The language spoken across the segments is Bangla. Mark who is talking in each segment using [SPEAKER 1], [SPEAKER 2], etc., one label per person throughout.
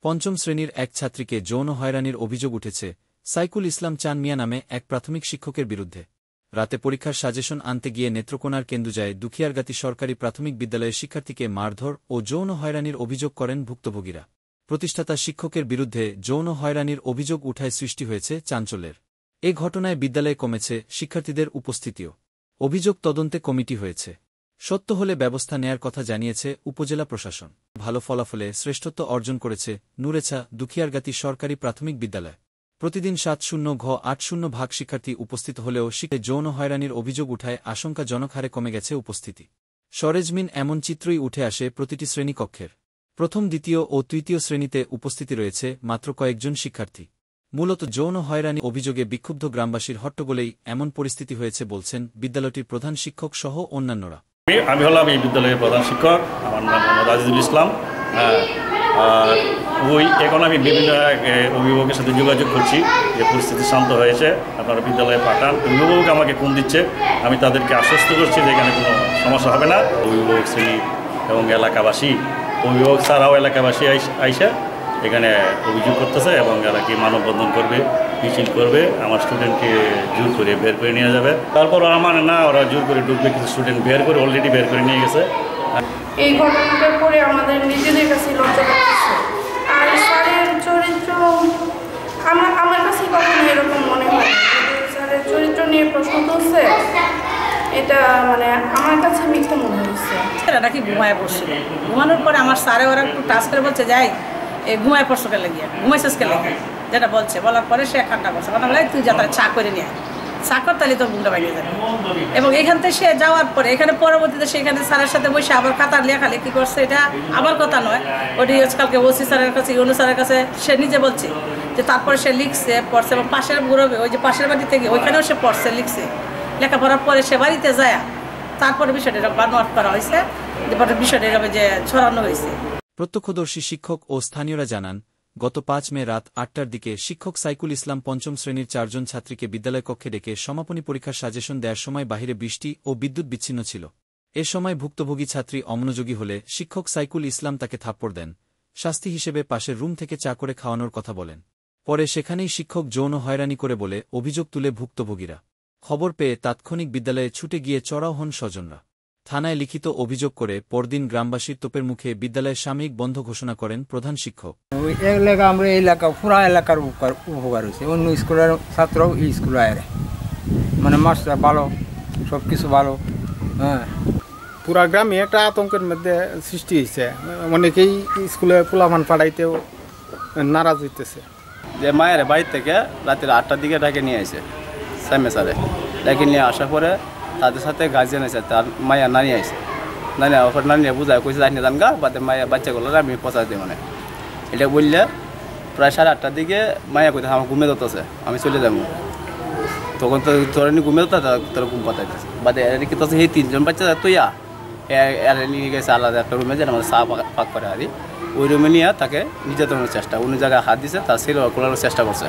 [SPEAKER 1] পঞ্চম শ্রেণীর এক ছাত্রীকে যৌন হয়রানির অভিযোগ উঠেছে সাইকুল ইসলাম চান মিয়া নামে এক প্রাথমিক শিক্ষকের বিরুদ্ধে। রাতে পরীক্ষার সাজেশন আনতে গিয়ে নেত্রকোনার কেন্দুজায় দুখিয়ারগাতি সরকারি প্রাথমিক বিদ্যালয়ের শিক্ষার্থীকে মারধর ও যৌন হয়রানির অভিযোগ করেন ভুক্তভোগীরা। প্রতিষ্ঠাতা শিক্ষকের বিরুদ্ধে যৌন হয়রানির অভিযোগ উঠায় সৃষ্টি হয়েছে চাঞ্চল্যের। এ ঘটনায় বিদ্যালয়ে কমেছে শিক্ষার্থীদের উপস্থিতিও। অভিযোগ তদন্তে কমিটি হয়েছে। সত্য হলে ব্যবস্থা নেয়ার কথা জানিয়েছে উপজেলা প্রশাসন। ভালো ফলাফলে শ্রেষ্ঠত্ব অর্জন করেছে নুরেছা দুখিয়ারগাতি সরকারি প্রাথমিক বিদ্যালয়। প্রতিদিন 70-80 ভাগ শিক্ষার্থী উপস্থিত হলেও শিক্ষায় যৌন হয়রানির অভিযোগ উঠায় আশঙ্কাজনক হারে কমে গেছে উপস্থিতি। সরেজমিন এমন চিত্রই উঠে আসে প্রতিটি শ্রেণীকক্ষের। প্রথম, দ্বিতীয় ও তৃতীয় শ্রেণীতে উপস্থিতি রয়েছে মাত্র কয়েকজন শিক্ষার্থী। মূলত যৌন হয়রানি অভিযোগে বিক্ষুব্ধ গ্রামবাসীর হট্টগোলেই এমন পরিস্থিতি হয়েছে বলছেন বিদ্যালয়টির প্রধান শিক্ষক সহ অন্যান্যরা।
[SPEAKER 2] আমি হলাম এই বিদ্যালয়ের প্রধান শিক্ষক, আমার নাম মোহাম্মদ আজিজুল ইসলাম। এখন আমি বিভিন্ন অভিভাবকের সাথে যোগাযোগ করছি যে পরিস্থিতি শান্ত হয়েছে, আপনারা বিদ্যালয়ে পাঠান। অভিভাবক আমাকে ফোন দিচ্ছে, আমি তাদেরকে আশ্বস্ত করছি যে এখানে কোনো সমস্যা হবে না। অভিভাবক শ্রেণী এবং এলাকাবাসী, অভিভাবক ছাড়াও এলাকাবাসী আইসা এখানে অভিযোগ করতেছে এবং এরা কি মানববন্ধন করবে, মিছিল করবে, আমার স্টুডেন্টকে জোর করে বের করে নিয়ে যাবে। তারপর আমার না, ওরা জোর করে ঢুকবে, কিছু স্টুডেন্ট অলরেডি বের করে নিয়ে গেছে।
[SPEAKER 3] এই ঘটনাটার পরে আমাদের নিজেদের কাছে লজ্জা লাগছে। আর স্যারের চরিত্র আমার কাছে কখনো এরকম মনে হয় স্যারের চরিত্র নিয়ে প্রশ্ন তুলছে, এটা মানে আমার কাছে মিথ্যা মনে হচ্ছে।
[SPEAKER 4] এটা কি ঘুমায় পড়ছিল, ঘুমানোর পরে আমার স্যারে ওরা একটু টাচ করে বলছে যাই ঘুমায় পড়ছো কে লেগে, ঘুমাইছিস কে লেগে, যেটা বলছে। বলার পরে সে কান্না করছে, কান্না বলে তুই যা তাহলে চা করে নিয়ে চা কর, তাহলে তোর বুকটা বাইরে যাবে। এবং এখান থেকে সে যাওয়ার পরে এখানে পরবর্তীতে সেখানে স্যারের সাথে বসে আবার খাতার লেখালেখি করছে। এটা আমার কথা নয়, ওটি কালকে ওসি স্যারের কাছে, ইউনু স্যারের কাছে সে নিজে বলছে যে তারপরে সে লিখছে, পড়ছে এবং পাশের গুরবে ওই যে পাশের বাড়ি থেকে ওইখানেও সে পড়ছে, লিখছে। লেখাপড়ার পরে সে বাড়িতে যায়, তারপরে বিষয়টা নোট করা হয়েছে, বিষয়টা এভাবে যে ছড়ানো হয়েছে।
[SPEAKER 1] প্রত্যক্ষদর্শী শিক্ষক ও স্থানীয়রা জানান, গত 5 মে রাত 8টার দিকে শিক্ষক সাইকুল ইসলাম পঞ্চম শ্রেণীর 4 জন ছাত্রীকে বিদ্যালয় কক্ষে ডেকে সমাপনী পরীক্ষার সাজেশন দেওয়ার সময় বাহিরে বৃষ্টি ও বিদ্যুৎ বিচ্ছিন্ন ছিল। এ সময় ভুক্তভোগী ছাত্রী অমনোযোগী হলে শিক্ষক সাইকুল ইসলাম তাকে থাপ্পড় দেন। শাস্তি হিসেবে পাশের রুম থেকে চা করে খাওয়ানোর কথা বলেন। পরে সেখানেই শিক্ষক যৌন হয়রানি করে বলে অভিযোগ তুলে ভুক্তভোগীরা। খবর পেয়ে তাৎক্ষণিক বিদ্যালয়ে ছুটে গিয়ে চড়াও হন স্বজনরা। থানায় লিখিত অভিযোগ করে পরদিন গ্রামবাসীর তোপের মুখে বিদ্যালয়ের সাময়িক বন্ধ ঘোষণা করেন প্রধান শিক্ষক।
[SPEAKER 5] আমরা পুরা এলাকার উপকার হয়েছে, অন্য স্কুলের ছাত্রও এই স্কুলে আয়, মানে মাস্টার ভালো, সব কিছু ভালো। হ্যাঁ,
[SPEAKER 6] পুরা গ্রামে একটা আতঙ্কের মধ্যে সৃষ্টি হয়েছে, অনেকেই স্কুলে পোলাপান পাঠাইতেও নারাজ হইতেছে।
[SPEAKER 7] যে মায়ের বাড়ি থেকে রাতের 8টার দিকে ডাকে নিয়ে আসে সামনে সারে, ডাকে নিয়ে আসার পরে তাদের সাথে গার্জিয়ান আছে, তার মায়া নানি আসে, নানি ওপর নানি বুঝায় কইছে জানি জান গা বাদে মায়া বাচ্চাগুলো আমি পচা দিই, মানে এটা বললে প্রায় 8:30টার দিকে মায়া কইতে আমার ঘুমে যেতেছে, আমি চলে যাবো। তখন তো তোর ঘুমে যেত, তোর ঘুম পাতাইতেছে বাদে কি তো সেই 3 জন বাচ্চা তুইয়া এর নিয়ে গেছে আলাদা একটা রুমে, যেন আমাদের চা পাক করে আদি ওই রুমে নিয়ে তাকে নির্যাতনের চেষ্টা, অন্য জায়গায় হাত দিছে, তার ছেলে খোলানোর চেষ্টা করছে।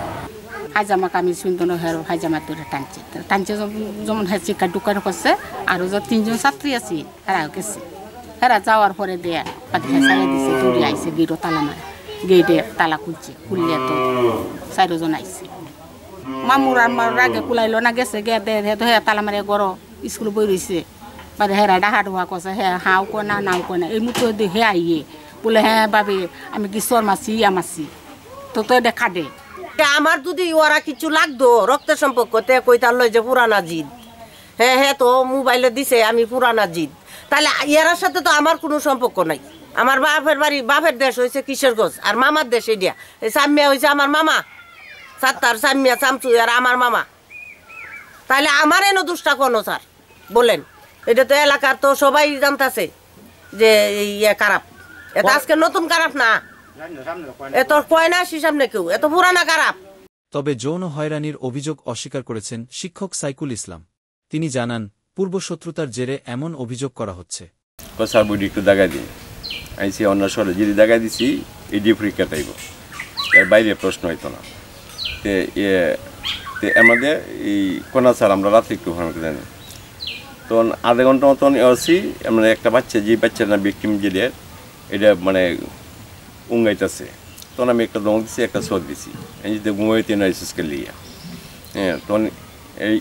[SPEAKER 8] হাইজামা কামিজ শুনতো হের হাইজামা তোরে টানছে টানছে যেমন হ্যাঁ চিকা টুকার করছে। আরও যে 3 জন ছাত্রী আছে হেরাও গেছে, হেরা যাওয়ার পরে দেয়া পাতি সাইয়া দিছে, দৌড়ে আইসে গেটও তালা মারে, গেটে তালা খুলছে, খুললে তো 4 জন আইসে। মামুর আমার রাগে কুলাইলো না, গেছে গে দে হ্যাঁ তালা মারে গড় স্কুল বই রয়েছে। বাদে হেরা ডাহা ডোহা করছে, হ্যাঁ হাও কয় না নাও কয় না। এই মুহূর্তে হে আইয়ে বলে হ্যাঁ বাবে আমি কি চর মারছি ইয়া মারছি, তো তো দেখা দে।
[SPEAKER 9] আমার যদি ওরা কিছু লাগতো রক্তের সম্পর্ক তে কইতার লয় যে পুরানা জিদ, হ্যাঁ হ্যাঁ তো মোবাইলে দিছে আমি পুরানা জিদ, তাহলে ইয়ার সাথে তো আমার কোনো সম্পর্ক নাই। আমার বাপের বাড়ি, বাপের দেশ হয়েছে কিশোরগঞ্জ, আর মামার দেশ এটা। এই সাম্মিয়া হয়েছে আমার মামা, সাত্তার সাম্মিয়া চামচু আর আমার মামা। তাহলে আমার এনে দুষ্টা কোনো স্যার বলেন? এটা তো এলাকার তো সবাই জানতেছে যে ইয়ে খারাপ, এটা আজকে নতুন খারাপ না, এত কয় না সামনে কেউ, এত পুরানা খারাপ।
[SPEAKER 1] তবে যৌন হয়রানির অভিযোগ অস্বীকার করেছেন শিক্ষক সাইকুল ইসলাম। তিনি জানান, পূর্বশত্রুতার জেরে এমন অভিযোগ করা হচ্ছে।
[SPEAKER 10] স্যার বডি একটু দাগা দিই আইসি অন্য সরে যদি দাগা দিছি এডি পরীক্ষা তাইব, এর বাইরে প্রশ্ন হইতো না। আমাদের এই কোনা স্যার আমরা রাত্রে একটু ভালো জানি, তখন আধা ঘন্টা মতন এসি মানে একটা বাচ্চা, যে বাচ্চার না ভিকটিম যেটা এটা মানে উঙ্গাইতেছে, তখন আমি একটা দমক দিছি, একটা শোধ দিছি, এই যে ঘুমাইতে না এসেসকে লিয়া। হ্যাঁ, তখন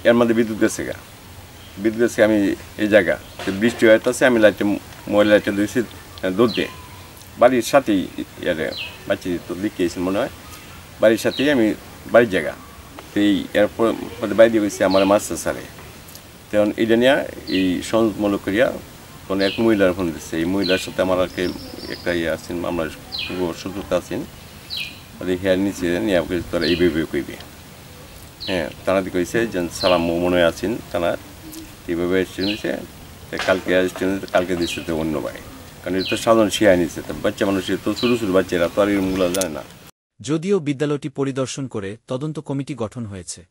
[SPEAKER 10] এর মধ্যে বিদ্যুৎ গেছে আমি এই জায়গা বৃষ্টি হইতেছে, আমি লাইটে মোবাইল লাইটে দিয়েছি দুধ দিয়ে বাড়ির সাথেই বাচ্চা তো লিখিয়েছি মনে হয়, বাড়ির সাথেই আমি বাড়ির জায়গা। তো এরপর বাইরে দিয়ে গেছি আমার মাস্টার স্যারে, তখন এটা নিয়ে এই সংযোগমূলক করিয়া তখন এক মহিলার ফোন দিচ্ছে। এই মহিলার সাথে আমার আর একটা আছেন, আমরা শত্রুতা আছেন, হেয়ার নিচে নিয়ে তারা এইভাবে কইবে। হ্যাঁ, তারা কইছে যে সালাম মনে হয় আছেন, তারা এইভাবে এসছে নিছে, কালকে আসছে, কালকে দিচ্ছে তো অন্য ভাই, কারণ এটা তো সাধারণ শিয়ায় নিচ্ছে, বাচ্চা মানুষের তো ছোটো ছোটো বাচ্চারা তো আর এরগুলো জানে না।
[SPEAKER 1] যদিও বিদ্যালয়টি পরিদর্শন করে তদন্ত কমিটি গঠন হয়েছে,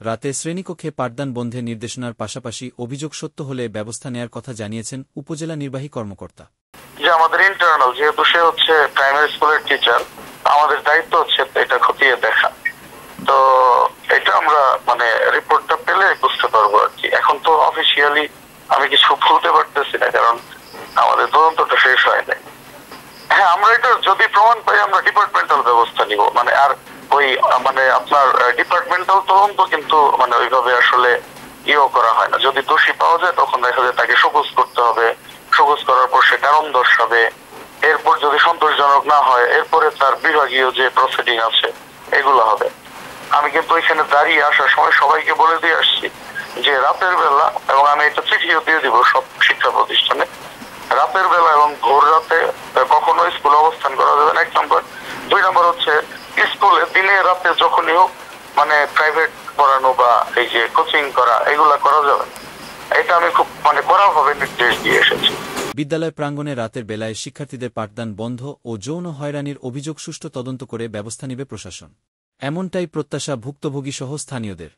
[SPEAKER 1] রাতে শ্রেণীকক্ষে পাঠদান বন্ধের নির্দেশনার পাশাপাশি অভিযোগ সত্য হলে ব্যবস্থা নেয়ার কথা জানিয়েছেন উপজেলা নির্বাহী কর্মকর্তা।
[SPEAKER 11] যে আমাদের ইন্টারনাল, যেহেতু সে হচ্ছে প্রাইমারি স্কুলের টিচার, আমাদের দায়িত্ব হচ্ছে এটা খতিয়ে দেখা। তো এটা আমরা মানে রিপোর্টটা পেলে বুঝতে পারবো আর কি। এখন তো অফিসিয়ালি আমি কিছু বলতে পারতেছি না, কারণ আমাদের তদন্তটা শেষ হয় নাই। হ্যাঁ, আমরা এটা যদি প্রমাণ পাই আমরা ডিপার্টমেন্টাল ব্যবস্থা নিব, মানে আর ওই মানে আপনার ডিপার্টমেন্টাল তদন্ত কিন্তু মানে ওইভাবে আসলে ইয়েও করা হয় না। যদি দোষী পাওয়া যায় তখন দেখা যায় তাকে শোকজ করতে হবে, শোকজ করার পর সে কারণ দর্শাবে, এরপর যদি সন্তোষজনক না হয় এরপরে তার বিভাগীয় যে প্রসিডিং আছে এগুলো হবে। আমি কিন্তু ওইখানে দাঁড়িয়ে আসার সময় সবাইকে বলে দিয়ে আসছি যে রাতের বেলা, এবং আমি এটা চিঠিও দিয়ে দিব সব শিক্ষা প্রতিষ্ঠানে, রাতের বেলা এবং ভোর রাতে কখনো স্কুলে অবস্থান করা যাবে না, 1 নম্বর। 2 নম্বর হচ্ছে স্কুলে দিনে রাতে যখনই হোক মানে প্রাইভেট পড়ানো বা এই যে কোচিং করা এগুলা করা যাবে, এটা আমি খুব মানে কড়াভাবে নির্দেশ দিয়ে এসেছি।
[SPEAKER 1] বিদ্যালয় প্রাঙ্গণে রাতের বেলায় শিক্ষার্থীদের পাঠদান বন্ধ ও যৌন হয়রানির অভিযোগ সুষ্ঠু তদন্ত করে ব্যবস্থা নেবে প্রশাসন, এমনটাই প্রত্যাশা ভুক্তভোগী সহ স্থানীয়দের।